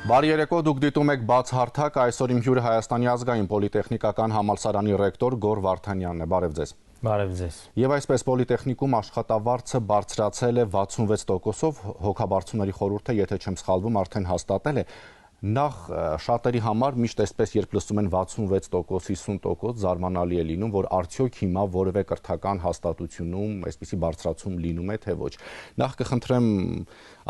Բարի երեկո, դուք դիտում եք բաց հարթակ, այսօր իմ հյուրը Հայաստանի ազգային պոլիտեխնիկական համալսարանի ռեկտոր Գոռ Վարդանյանն է, բարև ձեզ։ Բարև ձեզ։ Եվ այսպես պոլիտեխնիկում աշխատավարձը բարձրացել է 66%-ով, հոգաբարձուների խորհուրդը, եթե չեմ սխալվում, արդեն հաստատել է։ Նախ շատերի համար միշտ այսպես երբ լսում են 66%, 50% զարմանալի է լինում, որ արդյոք հիմա որևէ կրթական հաստատությունում այսպիսի բարձրացում լինում է, թե ոչ։ Նախ կխնդրեմ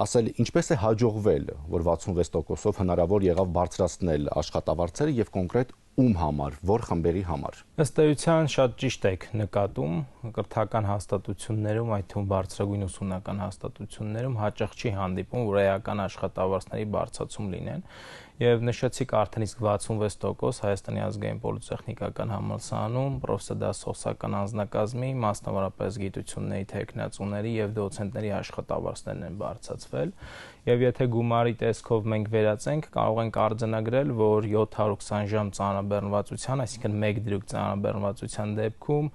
ասել, ինչպես է հաջողվել, որ 66%-ով հնարավոր եղավ բարձրացնել աշխատավարձերը եւ կոնկրետ ում համար, որ խմբերի համար։ Ըստ էության շատ ճիշտ եք նկատում, կրթական հաստատություններում, այդ թվում բարձրագույն ուսումնական հաստատություններում հաճախ չի հանդիպում, որ էական աշխատավարձների բարձրացում լինեն։ Եվ նշեցիք արդեն իսկ 66% Հայաստանի ազգային պոլիտեխնիկական համալսարանում պրոֆեսոր դասախոսական անձնակազմի, մասնավորապես գիտությունների թեկնածուների եւ դոցենտների աշխատավարձներն են բարձրացվել։ Եվ եթե գումարի տեսքով մենք վերացենք, կարող ենք արձանագրել, որ 720 ժամ ծանրաբեռնվածության, այսինքն 1 դրույթ ծանրաբեռնվածության դեպքում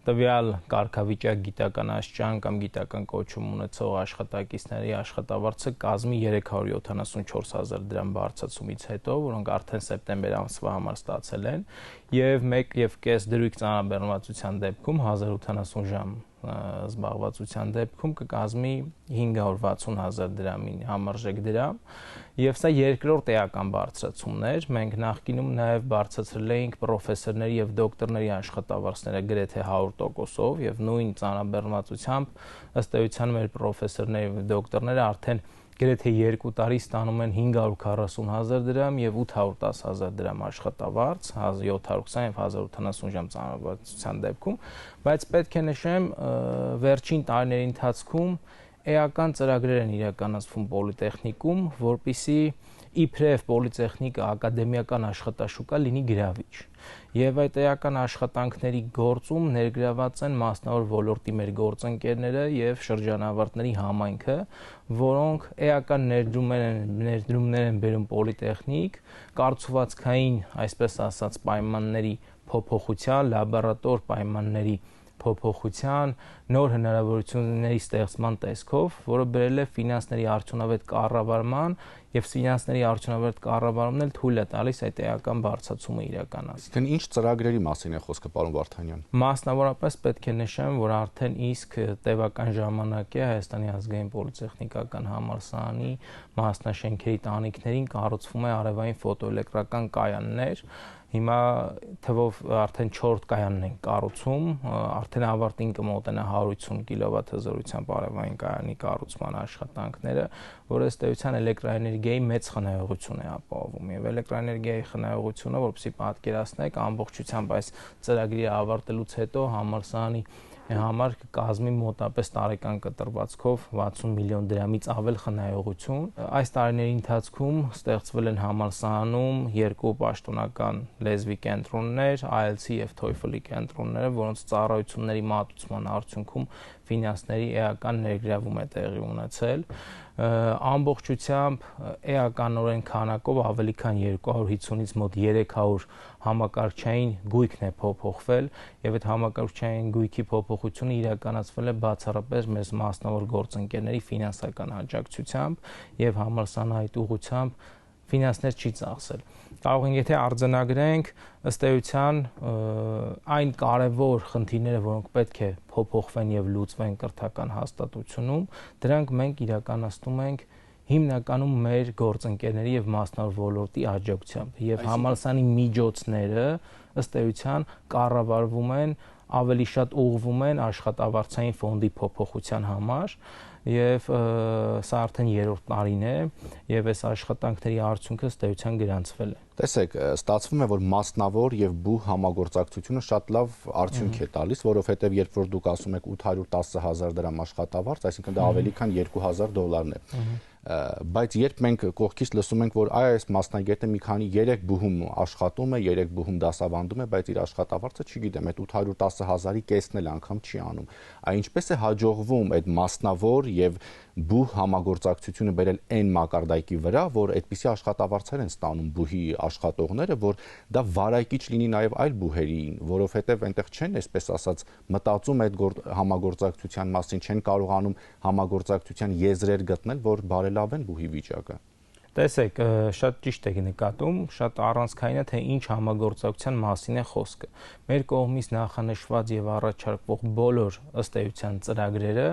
տվյալ կարգավիճակ գիտական աստիճան կամ գիտական կոչում ունեցող աշխատակիցների աշխատավարձը կազմի 374,000 դրամ բարձրացումից հետո, որոնք արդեն սեպտեմբեր ամսվա համար ստացել են, եւ 1,5 դրույթ ծանրաբեռնվածության դեպքում 1080 ժամ զբաղվածության դեպքում կկազմի 560,000 դրամի համարժեք դրամ, եւ սա երկրորդ էական բարձրացումն էր։ Մենք նախկինում նաեւ բարձրացրել էինք պրոֆեսորների եւ դոկտորների աշխատավարձները գրեթե 100%-ով եւ նույն ծանրաբեռնվածությամբ ըստ էության մեր պրոֆեսորները եւ դոկտորները արդեն գրեթե 2 տարի ստանում են 540,000 դրամ եւ 810,000 դրամ աշխատավարձ, 720 եւ 1080 ժամ ծանրաբեռնվածության դեպքում, բայց պետք է նշեմ, վերջին տարիների ընթացքում էական ծրագրեր են իրականացվում պոլիտեխնիկում, որպիսի իբրև պոլիտեխնիկա ակադեմիական աշխատաշուկա լինի գրավիչ։ Եվ այդ էական աշխատանքների գործում ներգրաված են մասնավոր ոլորտի մեր գործընկերները եւ շրջանավարտների համայնքը, որոնք էական ներդրումներ են բերում պոլիտեխնիկ, կառուցվածքային, այսպես ասած, պայմանների փոփոխության, լաբորատոր պայմանների փոփոխության, նոր հնարավորությունների ստեղծման տեսքով, որը բերել է ֆինանսների արդյունավետ կառավարման եւ ֆինանսների արդյունավետ կառավարումն էլ թույլ է տալիս այդ էական բարձրացումը իրականացնել։ Ինչ ծրագրերի մասին է խոսքը, պարոն Վարդանյան։ Մասնավորապես պետք է նշեմ, որ արդեն իսկ տևական ժամանակ է Հայաստանի ազգային պոլիտեխնիկական համալսարանի մասնաշենքերի տանիքներին կառուցվում է արևային ֆոտոէլեկտրական կայաններ։ Հիմա թվով արդեն 4 կայանն են կառուցում, արդեն ավարտին կմոտենա 150 կՎտ հզորությամբ արևային կայանի կառուցման աշխատանքները, որը ըստ էության էլեկտրաէներգիայի մեծ խնայողություն է ապահովում։ Եվ էլեկտրաէներգիայի խնայողությունը, որպեսզի պատկերացնեք, ամբողջությամբ այս ծրագրի ավարտելուց հետո համալսարանի համար կկազմի մոտապես տարեկան կտրվածքով 60 միլիոն դրամից ավել խնայողություն։ Այս տարիների ընթացքում ստեղծվել են համալսարանում 2 պաշտոնական լեզվի կենտրոններ, IELTS-ի եւ TOEFL-ի կենտրոնները, որոնց ծառայությունների մատուցման արդյունքում ֆինանսների էական ներգրավում է տեղի ունեցել։ Ամբողջությամբ էականորեն քանակով ավելի քան 250-ից մոտ 300 համակարգչային գույքն է փոփոխվել եւ այդ համակարգչային գույքի փոփոխությունը իրականացվել է բացառապես մեր մասնավոր գործընկերների ֆինանսական աջակցությամբ եւ համալսարանը այդ ուղղությամբ ֆինանսներ չի ծախսել։ Կարող ենք եթե արձանագրենք, ըստ էության այն կարևոր խնդիրները, որոնք պետք է փոփոխվեն եւ լուծվեն կրթական հաստատությունում, դրանք մենք իրականացնում ենք հիմնականում մեր գործընկերների եւ մասնավոր ոլորտի աջակցությամբ եւ համալսարանի միջոցները ըստ էության կառավարվում են ավելի շատ ուղղվում են աշխատավարձային ֆոնդի փոփոխության համար եւ սա արդեն 3-րդ տարին է եւ այս աշխատանքների արդյունքը ըստ էության գրանցվել է։ Տեսեք, ստացվում է, որ մասնավոր եւ բուհ համագործակցությունը շատ լավ արդյունք է տալիս, որովհետեւ երբ որ դուք ասում եք 810,000 դրամ աշխատավարձ, այսինքն դա ավելի քան $2,000 է։ Բայց երբ մենք կողքից լսում ենք, որ այս մասնագետը մի քանի 3 բուհում աշխատում է, 3 բուհում դասավանդում է, բայց իր աշխատավարձը չգիտեմ, այդ 810,000-ի կեսն էլ անգամ չի անում։ Ինչպես է հաջողվում այդ մասնավոր եւ բուհ համագործակցությունը բերել այն մակարդակի վրա, որ այդպիսի աշխատավարձեր են ստանում բուհի աշխատողները, որ դա վարակիչ լինի նաեւ այլ բուհերին, որովհետեւ այնտեղ չեն, այսպես ասած, մտածում այդ համագործակցության մասին, չեն կարողանում համագործակցության եզրեր գտնել, որ բարելավեն բուհի վիճակը։ Տեսեք, շատ ճիշտ եք նկատում, շատ առանցքային է, թե ինչ համագործակցության մասին է խոսքը։ Մեր կողմից նախանշված եւ առաջարկվող բոլոր ըստ էության ծրագրերը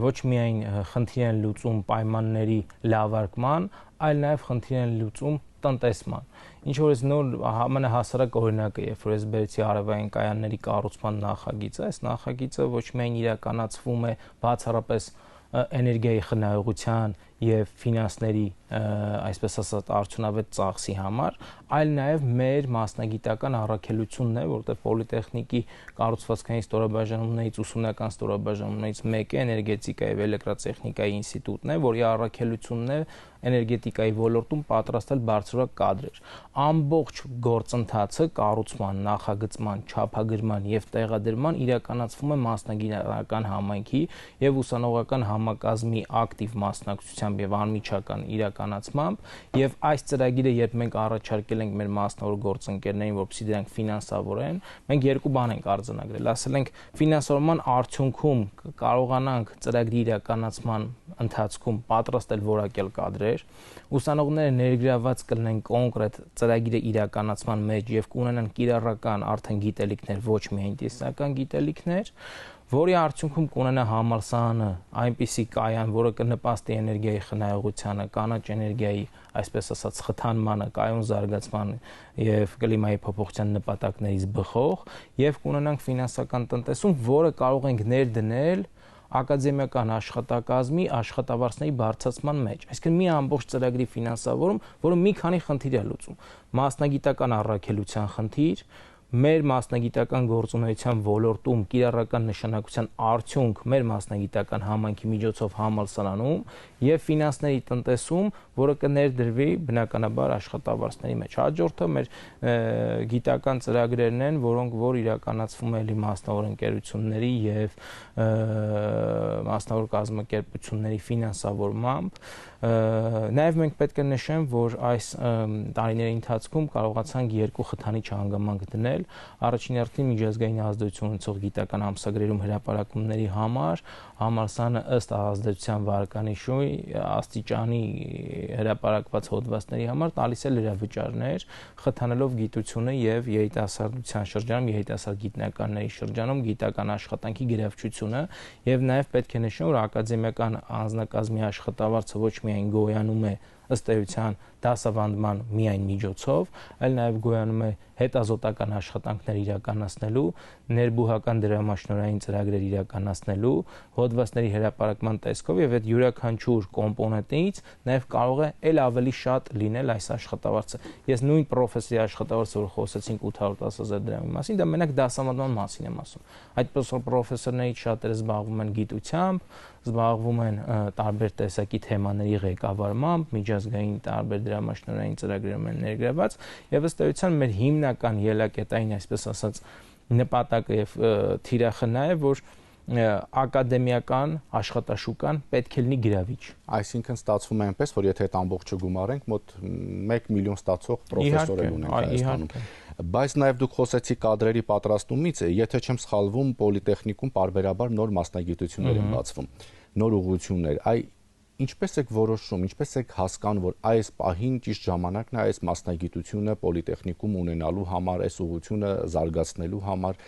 ոչ միայն խնդիր են լուծում պայմանների լավարկման, այլ նաեւ խնդիր են լուծում տնտեսման։ Ինչ որ նոր ամենահասարակ օրինակը, երբ որ ես բերեցի արևային կայանների կառուցման նախագիծը, այս նախագիծը ոչ միայն իրականացվում է բացառապես էներգիայի խնայողության եւ ֆինանսների, այսպես ասած, արդյունավետ ծախսի համար, այլ նաեւ մեր մասնագիտական առաքելությունն է, որտեղ պոլիտեխնիկի կառուցվածքային ստորաբաժանումներից ուսումնական ստորաբաժանումներից մեկը էներգետիկայի եւ էլեկտրատեխնիկայի ինստիտուտն է, որի առաքելությունն է էներգետիկայի ոլորտում պատրաստել բարձրորակ կադրեր։ Ամբողջ գործընթացը կառուցման, նախագծման, չափագրման եւ տեղադրման իրականացվում է մասնագիտական համայնքի եւ ուսանողական համակազմի ակտիվ մասնակցությամբ եւ անմիջական իրականացմամբ, եւ այս ծրագիրը երբ մենք առաջարկել ենք մեր մասնավոր գործընկերներին, որպեսզի դրանք ֆինանսավորեն, մենք երկու բան ենք արձանագրել։ Ասել ենք ֆինանսավորման արդյունքում կարողանանք ծրագրի իրականացման ընթացքում պատրաստել որակյալ կադրեր, ուսանողները ներգրավված կլինեն կոնկրետ ծրագիրը իրականացման մեջ եւ կունենան կիրառական արդեն գիտելիքներ, ոչ միայն տեսական գիտելիքներ, որի արդյունքում կունենա համալսարանը այնպիսի կայան, որը կնպաստի էներգիայի խնայողությանը, կանաչ էներգիայի, այսպես ասած, խթանմանը, կայուն զարգացման եւ կլիմայի փոփոխության նպատակներից բխող եւ կունենանք ֆինանսական տնտեսում, որը կարող ենք ներդնել ակադեմիական աշխատակազմի աշխատավարձների բարձրացման մեջ։ Այսինքն մի ամբողջ ծրագրի ֆինանսավորում, որը մի քանի խնդիր է լուծում։ Մասնագիտական առաքելության խնդիր, մեր մասնագիտական գործունեության ոլորտում կիրառական նշանակության արդյունք մեր մասնագիտական համայնքի միջոցով համալսարանում եւ ֆինանսների տնտեսում, որը կներդրվի բնականաբար աշխատավարձների մեջ։ Հաջորդը մեր գիտական ծրագրերն են, որոնք որ իրականացվում է էլի մասնավոր ընկերությունների եւ մասնավոր կազմակերպությունների ֆինանսավորմամբ։ Նաև մենք պետք է նշենք, որ այս տարիների ընթացքում կարողացանք երկու խթանիչ հանգամանք դնել։ Առաջին հերթին միջազգային ազդեցություն ունեցող գիտական ամսագրերում հրապարակումների համար համալսարանը ըստ ազդեցության վարկանիշի աստիճանի հրապարակված հոդվածների համար տալիս է լրավճարներ, խթանելով գիտությունը եւ երիտասարդության շրջանում, երիտասարդ գիտնականների շրջանում գիտական աշխատանքի գրավչությունը եւ նաեւ պետք է նշեմ, որ ակադեմիական անձնակազմի աշխատավարձը ոչ միայն գոյանում է ըստ էության դասավանդման միայն միջոցով, այլ նաև գոյանում է հետազոտական աշխատանքներ իրականացնելու, ներբուհական դրամաշնորհային ծրագրեր իրականացնելու, հոդվածների հրապարակման տեսքով եւ այդ յուրաքանչյուր կոմպոնենտից նաև կարող է ել ավելի շատ լինել այս աշխատավարձը։ Ես նույն պրոֆեսորի աշխատավարձը, որ խոսեցինք 810,000 դրամի մասին, դա մենակ դասավանդման մասին եմ ասում։ Այդպես որ պրոֆեսորներից շատերը զբաղվում են գիտությամբ, զբաղվում են տարբեր տեսակի թեմաների ղեկավարմամբ, միջազգային տարբեր դրամաշնորհային ծրագրերում են ներգրաված եւ ըստ էության մեր հիմնական ելակետային, այսպես ասած, նպատակը եւ թիրախը նա է, որ ակադեմիական աշխատաշուկան պետք է լինի գրավիչ։ Այսինքն ստացվում է այնպես, որ եթե այդ ամբողջը գումարենք, մոտ 1 միլիոն ստացող պրոֆեսորներ ունենք Հայաստանում։ Բայց նաև դուք խոսեցիք կադրերի պատրաստումից, եթե չեմ սխալվում, պոլիտեխնիկում պարբերաբար նոր մասնագիտություններ են բացվում, նոր ուղղություններ։ Ինչպես եք որոշում, ինչպես եք հասկանում, որ այս պահին ճիշտ ժամանակն է այս մասնագիտությունը պոլիտեխնիկում ունենալու համար, այս ուղղությունը զարգացնելու համար,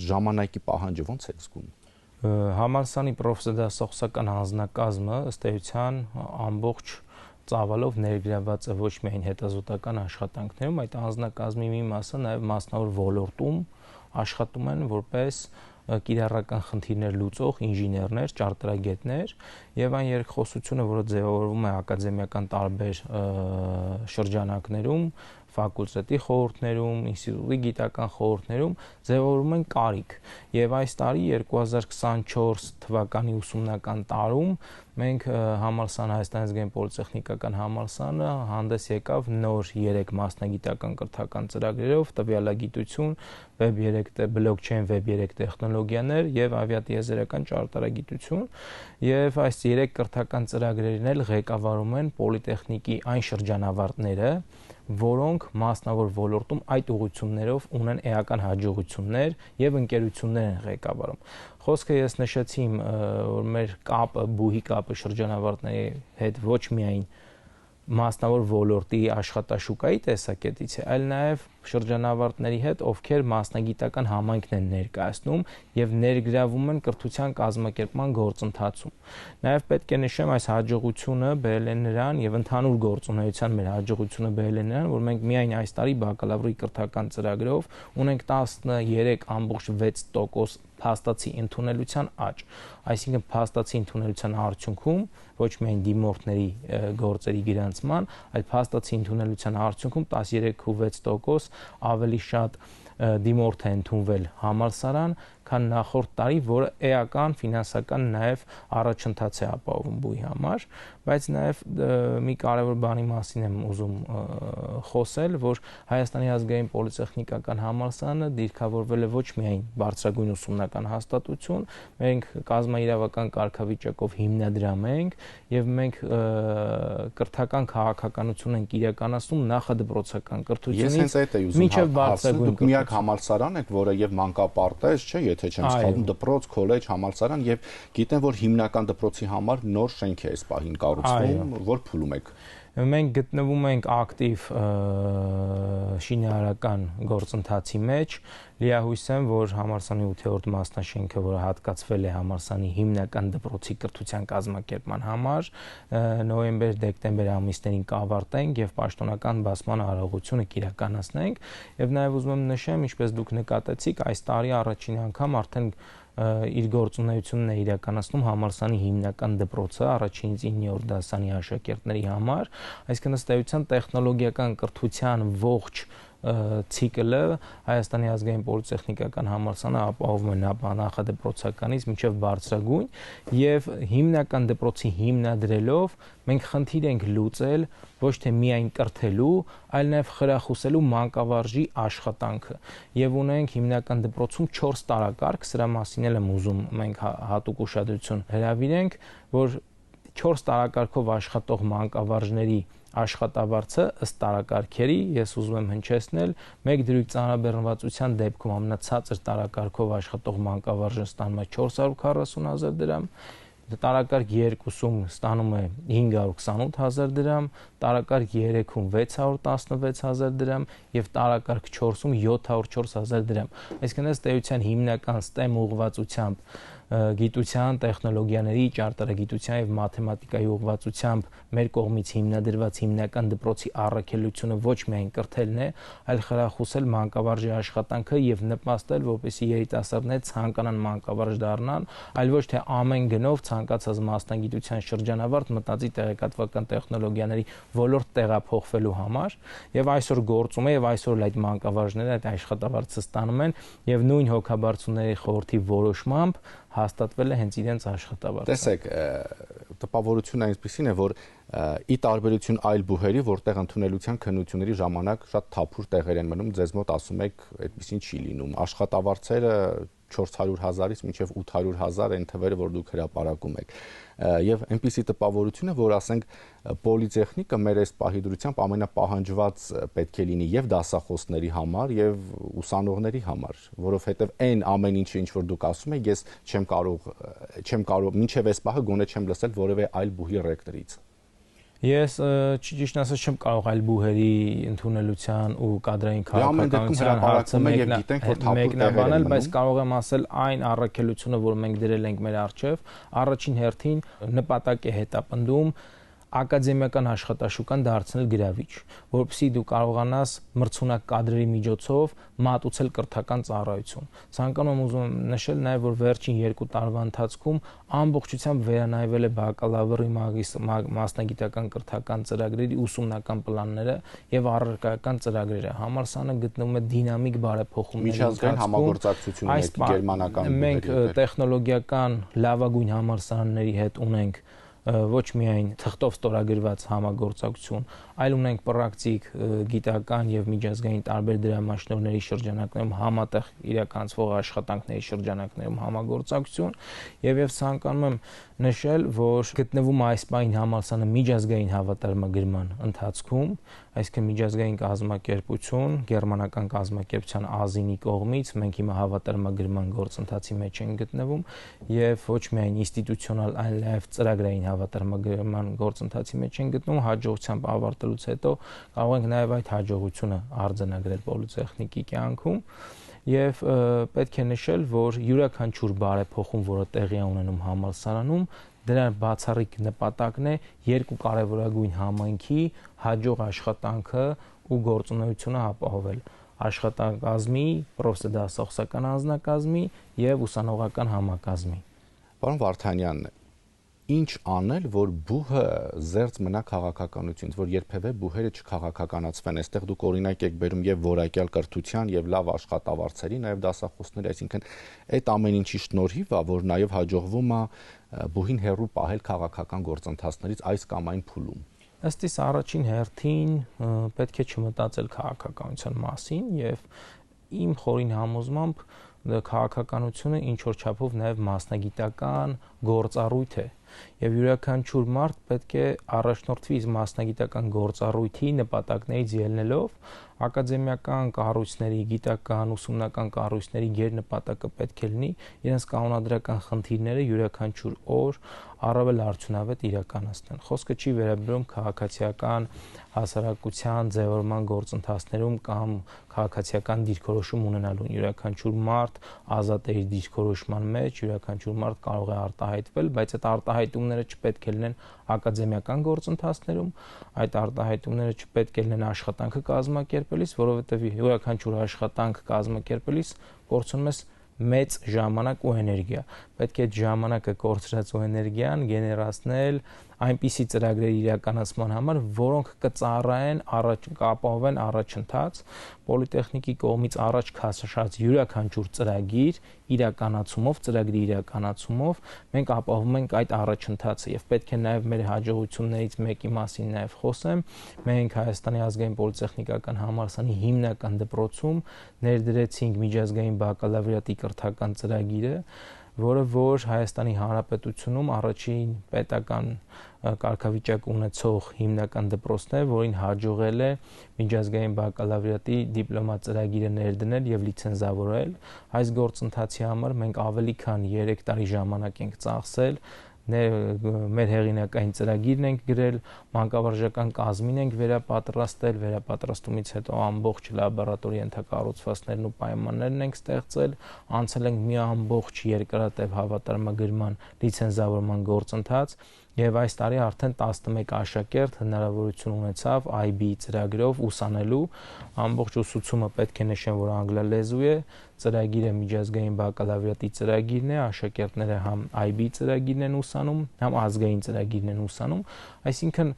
ժամանակի պահանջը ո՞նց է զգում։ Համալսարանի պրոֆեսորադասախոսական հանձնակազմը ըստ էության ամբողջ ծավալով ներգրաված է ոչ միայն հետազոտական աշխատանքներում, այդ հանձնակազմի մի մասը նաև մասնավոր ոլորտում աշխատում են որպես կիրառական խնդիրներ լուծող ինժեներներ, ճարտարագետներ եւ այն երկխոսությունը, որը ձևավորվում է ակադեմիական տարբեր շրջանակներում, ֆակուլտետի խորհուրդներում, ինստիտուտի գիտական խորհուրդներում ձևավորում են կարիք։ Եվ այս տարի 2024 թվականի ուսումնական տարում մենք համալսարան Հայաստանի ազգային պոլիտեխնիկական համալսարանը հանդես եկավ նոր 3 մասնագիտական կրթական ծրագրերով՝ տվյալագիտություն, Web 3 բլոկչեյն, Web 3 տեխնոլոգիաներ եւ ավիատիեզերական ճարտարագիտություն, եւ այս 3 կրթական ծրագրերն էլ ղեկավարում են պոլիտեխնիկի այն շրջանավարտները, որոնք մասնավոր ոլորտում այդ ուղղություններով ունեն էական հաջողություններ եւ ընկերություններ են ղեկավարում։ Խոսքը ես նշեցի, որ մեր կապը, բուհի կապը շրջանավարտների հետ ոչ միայն մասնավոր ոլորտի աշխատաշուկայի տեսակետից է, այլ նաև շրջանավարտների հետ, ովքեր մասնագիտական համայնքն են ներկայացնում եւ ներգրավում են կրթության կազմակերպման գործընթացում։ Նաև պետք է նշեմ, այս հաջողությունը բերել է նրան եւ ընդհանուր գործունեության մեր հաջողությունը բերել է նրան, որ մենք միայն այս տարի բակալավրի կրթական ծրագրով ունենք 13.6% փաստացի ընդունելության աճ, այսինքն փաստացի ընդունելության արդյունքում ոչ միայն դիմորդների գործերի գրանցման, այլ փաստացի ընդունելության արդյունքում 13.6% ավելի շատ դիմորդ է ընդունվել համալսարան, քան նախորդ տարի, որը էական ֆինանսական նաև առաջընթաց է ապահովում բուհի համար, բայց նաև մի կարևոր բանի մասին եմ ուզում խոսել, որ Հայաստանի ազգային պոլիտեխնիկական համալսարանը դիրքավորվել է ոչ միայն բարձրագույն ուսումնական հաստատություն, մենք կազմաիրավական կարգավիճակով հիմնադրամ ենք եւ մենք կրթական քաղաքականություն ենք իրականացնում նախադպրոցական կրթությունից մինչեւ բարձրագույն դուք միակ համալսարան եք, որը եւ մանկապարտեզ, չէ, եթե չեմ սխալվում, դպրոց, քոլեջ, համալսարան եւ գիտեմ, որ հիմնական դպրոցի համար նոր շենք է այս պահին կառուցվում, որ փուլում եք։ Մենք գտնվում ենք ակտիվ շինարարական գործընթացի մեջ, լիահույս եմ, որ համալսարանի 8-րդ մասնաշենքը, որը հատկացվել է համալսարանի հիմնական դպրոցի կրթության կազմակերպման համար, նոյեմբեր-դեկտեմբեր ամիսներին կավարտենք եւ պաշտոնական բացման արարողությունը կիրականացնենք եւ նաեւ ուզում եմ նշեմ, ինչպես դուք նկատեցիք, այս տարի առաջին անգամ արդեն իր գործունեությունն է իրականացնում համալսարանի հիմնական դպրոցը առաջինից 9-րդ դասարանի աշակերտների համար, այսինքն ըստ էության տեխնոլոգիական կրթության ողջ ցիկլը Հայաստանի ազգային պոլիտեխնիկական համալսարանը ապահովում է նախադպրոցականից մինչև բարձրագույն եւ հիմնական դպրոցի հիմնադրելով մենք խնդիր ենք լուծել ոչ թե միայն կրթելու, այլ նաև խրախուսելու մանկավարժի աշխատանքը եւ ունենք հիմնական դպրոցում 4 տարակարգ, սրա մասին եմ ուզում մենք հատուկ ուշադրություն հրավիրենք, որ 4 տարակարգով աշխատող մանկավարժների աշխատավարձը ըստ տարակարգերի ես ուզում եմ հնչեցնել 1 դրույթ ծանրաբեռնվածության դեպքում ամենացածր տարակարգով աշխատող մանկավարժը ստանում է 440,000 դրամ, տարակարգ 2-ում ստանում է 528,000 դրամ, տարակարգ 3-ում 616,000 դրամ եւ տարակարգ 4-ում 704,000 դրամ։ Այսինքն ըստ էության հիմնական STEM ուղղվածությամբ գիտության, տեխնոլոգիաների, ճարտարագիտության եւ մաթեմատիկայի ուղղվածությամբ մեր կողմից հիմնադրված հիմնական դպրոցի առաքելությունը ոչ միայն կրթելն է, այլ խրախուսել մանկավարժի աշխատանքը եւ նպաստել, որպեսզի երիտասարդները ցանկանան մանկավարժ դառնան, այլ ոչ թե ամեն գնով ցանկացած մասնագիտության շրջանավարտ մտածի տեղեկատվական տեխնոլոգիաների ոլորտ տեղափոխվելու համար եւ այսօր գործում է եւ այսօր այդ մանկավարժները այդ աշխատավարձը ստանում են եւ նույն հոգաբարձուների խորհրդի որոշմամբ հաստատվել է հենց իրենց աշխատավարձը։ Տեսեք, տպավորությունը այնպեսին է, որ ի տարբերություն այլ բուհերի, որտեղ ընդունելության քննությունների ժամանակ շատ թափուր տեղեր են մնում, ձեզ մոտ ասում եք, այդպեսին չի լինում։ Աշխատավարձերը 400,000-ից մինչև 800,000 են թվերը, որ դուք հրապարակում եք։ Եվ այնպիսի տպավորությունը, որ ասենք պոլիտեխնիկը մեր այս պահի դրությամբ ամենապահանջված պետք է լինի եւ դասախոսների համար եւ ուսանողների համար, որովհետեւ այն ամեն ինչը ինչ որ դուք ասում եք, ես չեմ կարող մինչև այս պահը գոնե չեմ լսել որևէ այլ բուհի ռեկտորից։ Ես ճիշտն ասած չեմ կարող այլ բուհերի ընդունելության ու կադրային քաղաքականության հարցը մեկնաբանել, բայց կարող եմ ասել այն առաքելությունը, որ մենք դրել ենք մեր առջև, առաջին հերթին նպատակ է հետապնդում ակադեմիական աշխատաշուկան դարձնել գրավիչ, որովհետեւ դու կարողանաս մրցունակ կադրերի միջոցով մատուցել կրթական ծառայություն։ Ցանկանում եմ ուզում նշել նաև, որ վերջին 2 տարվա ընթացքում ամբողջությամբ վերանայվել է բակալավրի մասնագիտական կրթական ծրագրերի ուսումնական պլանները եւ առարկայական ծրագրերը։ Համալսարանը գտնվում է դինամիկ բարեփոխումների միջազգային համագործակցություն ունեք գերմանական մենք տեխնոլոգիական լավագույն համալսարանների հետ ունենք ոչ միայն թղթով ստորագրված համագործակցություն, այլ ունենք պրակտիկ գիտական եւ միջազգային տարբեր դրամաշնորհների շրջանակներում համատեղ իրականացվող աշխատանքների շրջանակներում համագործակցություն եւ ցանկանում եմ նշել, որ գտնվում այս պահին համալսարանը միջազգային հավատարմագրման ընթացքում, այսինքն միջազգային կազմակերպություն, գերմանական կազմակերպության ASIN-ի կողմից մենք հիմա հավատարմագրման գործընթացի մեջ ենք գտնվում եւ ոչ միայն ինստիտուցիոնալ, այլ նաեւ ծրագրային հավատարմագրման գործընթացի մեջ ենք գտնվում, հաջողությամբ ավարտելուց հետո կարող ենք նաեւ այդ հաջողությունը արձանագրել պոլիտեխնիկի կյանքում եւ պետք է նշել, որ յուրաքանչյուր բարեփոխում, որը տեղի է ունենում համալսարանում, դրա բացառիկ նպատակն է երկու կարևորագույն համայնքի հաջող աշխատանքը ու գործունեությունը ապահովել աշխատակազմի, պրոֆեսիոնալ անձնակազմի եւ ուսանողական համակազմի։ Պարոն Վարդանյան, ինչ անել, որ բուհը զերծ մնա քաղաքականությունից, որ երբևէ բուհերը չքաղաքականացվեն։ Այստեղ դուք օրինակ եք բերում եւ որակյալ կրթության եւ լավ աշխատավարձերի, նաեւ դասախոսների, այսինքն այդ ամեն ինչի շնորհիվ է, որ նաեւ հաջողվում է բուհին հեռու պահել քաղաքական գործընթացներից այս կամ այն փուլում։ Ըստ իս առաջին հերթին պետք է չմտածել քաղաքականության մասին եւ իմ խորին համոզմամբ քաղաքականությունը ինչ որ չափով նաեւ մասնագիտական գործառույթ է եւ յուրաքանչյուր մարդ պետք է առաջնորդվի մասնագիտական գործառույթի նպատակներից ելնելով ակադեմիական կառույցների, գիտական, ուսումնական կառույցների գերնպատակը պետք է լինի իրենց կանոնադրական խնդիրները յուրաքանչյուր օր առավել արդյունավետ իրականացնել։ Խոսքը չի վերաբերում քաղաքացիական հասարակության ձևավորման գործընթացներում կամ քաղաքացիական դիրքորոշում ունենալուն։ Յուրաքանչյուր մարդ ազատ է իր դիրքորոշման մեջ, յուրաքանչյուր մարդ կարող է արտահայտվել, բայց այդ արտահայտումները չպետք է լինեն ակադեմիական գործընթացներում, այդ արտահայտումները չպետք է լինեն աշխատանքը կազմակերպելիս, որովհետև յուրաքանչյուր աշխատանք կազմակերպելիս կորցնում ես մեծ ժամանակ ու էներգիա։ Պետք է այդ ժամանակը կորցրած ու էներգիան գեներացնել այնպիսի ծրագրերի իրականացման համար, որոնք կծառայեն կապահովեն առաջընթաց, պոլիտեխնիկի կողմից առաջ քաշած յուրաքանչյուր ծրագիր ծրագրի իրականացումով մենք ապահովում ենք այդ առաջընթացը եւ պետք է նաեւ մեր հաջողություններից մեկի մասին նաեւ խոսեմ։ Մենք Հայաստանի ազգային պոլիտեխնիկական համալսարանի հիմնական դպրոցում ներդրեցինք միջազգային բակալավրիատի կրթական ծրագիրը, որը որ Հայաստանի Հանրապետությունում առաջին պետական կարգավիճակ ունեցող հիմնական դպրոցն է, որին հաջողել է միջազգային բակալավրիատի դիպլոմա ծրագիրը ներդնել եւ լիցենզավորել։ Այս գործընթացի համար մենք ավելի քան 3 տարի ժամանակ ենք ծախսել, մեր հեղինակային ծրագիրն ենք գրել, մանկավարժական կազմին ենք վերապատրաստել, վերապատրաստումից հետո ամբողջ լաբորատորի ենթակառուցվածքներն ու պայմաններն ենք ստեղծել, անցել ենք մի ամբողջ երկարատև հավատարմագրման լիցենզավորման գործընթաց եւ այս տարի արդեն 11 աշակերտ հնարավորություն ունեցավ IB ծրագրով ուսանելու, ամբողջ ուսուցումը պետք է նշեմ, որ անգլալեզու է, ծրագիրը միջազգային բակալավրիատի ծրագիրն է, աշակերտները համ IB ծրագիրն են ուսանում, համ ազգային ծրագիրն են ուսանում, այսինքն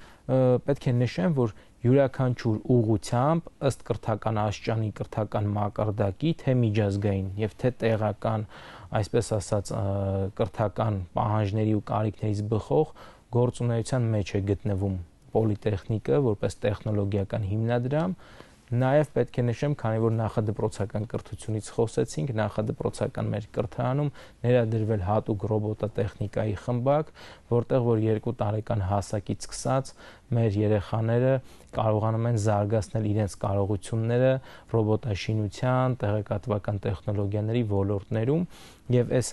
պետք է նշեմ, որ յուրաքանչյուր ուղղությամբ ըստ կրթական աշճանի, կրթական մակարդակի, թե միջազգային եւ թե տեղական, այսպես ասած, կրթական պահանջների ու կարիքներից բխող գործունեության մեջ է գտնվում պոլիտեխնիկը որպես տեխնոլոգիական հիմնադրամ։ Նաև պետք է նշեմ, քանի որ նախադպրոցական կրթությունից խոսեցինք, նախադպրոցական մեր կրթարանում ներադրվել հատուկ ռոբոտատեխնիկայի խմբակ, որտեղ որ 2 տարեկան հասակից սկսած մեր երեխաները կարողանում են զարգացնել իրենց կարողությունները ռոբոտաշինության, տեղեկատվական տեխնոլոգիաների ոլորտներում եւ այս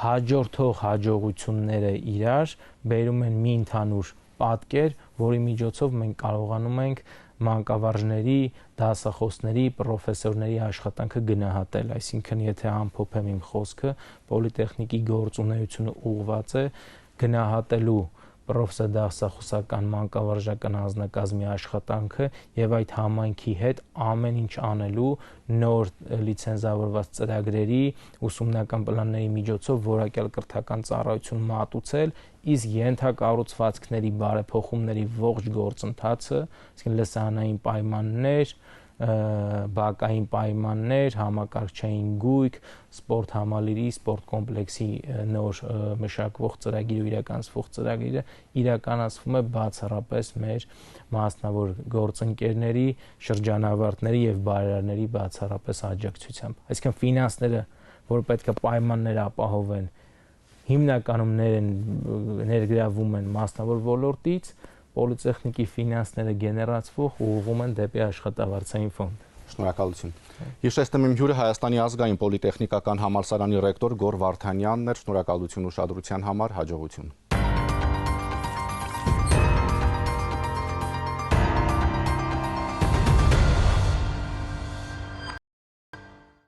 հաջորդող հաջողությունները իրար բերում են մի ընդհանուր պատկեր, որի միջոցով մենք կարողանում ենք մանկավարժների, դասախոսների, պրոֆեսորների աշխատանքը գնահատել, այսինքն եթե ամփոփեմ իմ խոսքը, պոլիտեխնիկի գործունեությունը ուղղված է գնահատելու պրոֆեսոր դասախոսական մանկավարժական անձնակազմի աշխատանքը եւ այդ համայնքի հետ ամեն ինչ անելու նոր լիցենզավորված ծրագրերի, ուսումնական պլանների միջոցով որակյալ կրթական ծառայություն մատուցել, իսկ ենթակառուցվածքների բարեփոխումների ողջ գործընթացը, այսինքն լսարանային պայմաններ, բակային պայմաններ, համակարգչային գույք, սպորտ համալիրի, սպորտ կոմպլեքսի նոր մշակվող ծրագիրը, իրականացվող ծրագիրը իրականացվում է բացառապես մեր մասնավոր գործընկերների, շրջանավարտների եւ բարերարների բացառապես աջակցությամբ։ Այսինքն ֆինանսները, որ պետք է պայմաններ ապահովեն, հիմնականում ներգրավում են մասնավոր ոլորտից, պոլիտեխնիկի ֆինանսները գեներացվող ուղղվում են դեպի աշխատավարձային ֆոնդ։ Շնորհակալություն։ Հիշեցնեմ իմ հյուրը Հայաստանի ազգային պոլիտեխնիկական համալսարանի ռեկտոր Գոռ Վարդանյանն էր։ Շնորհակալություն ուշադրության համար, հաջողություն։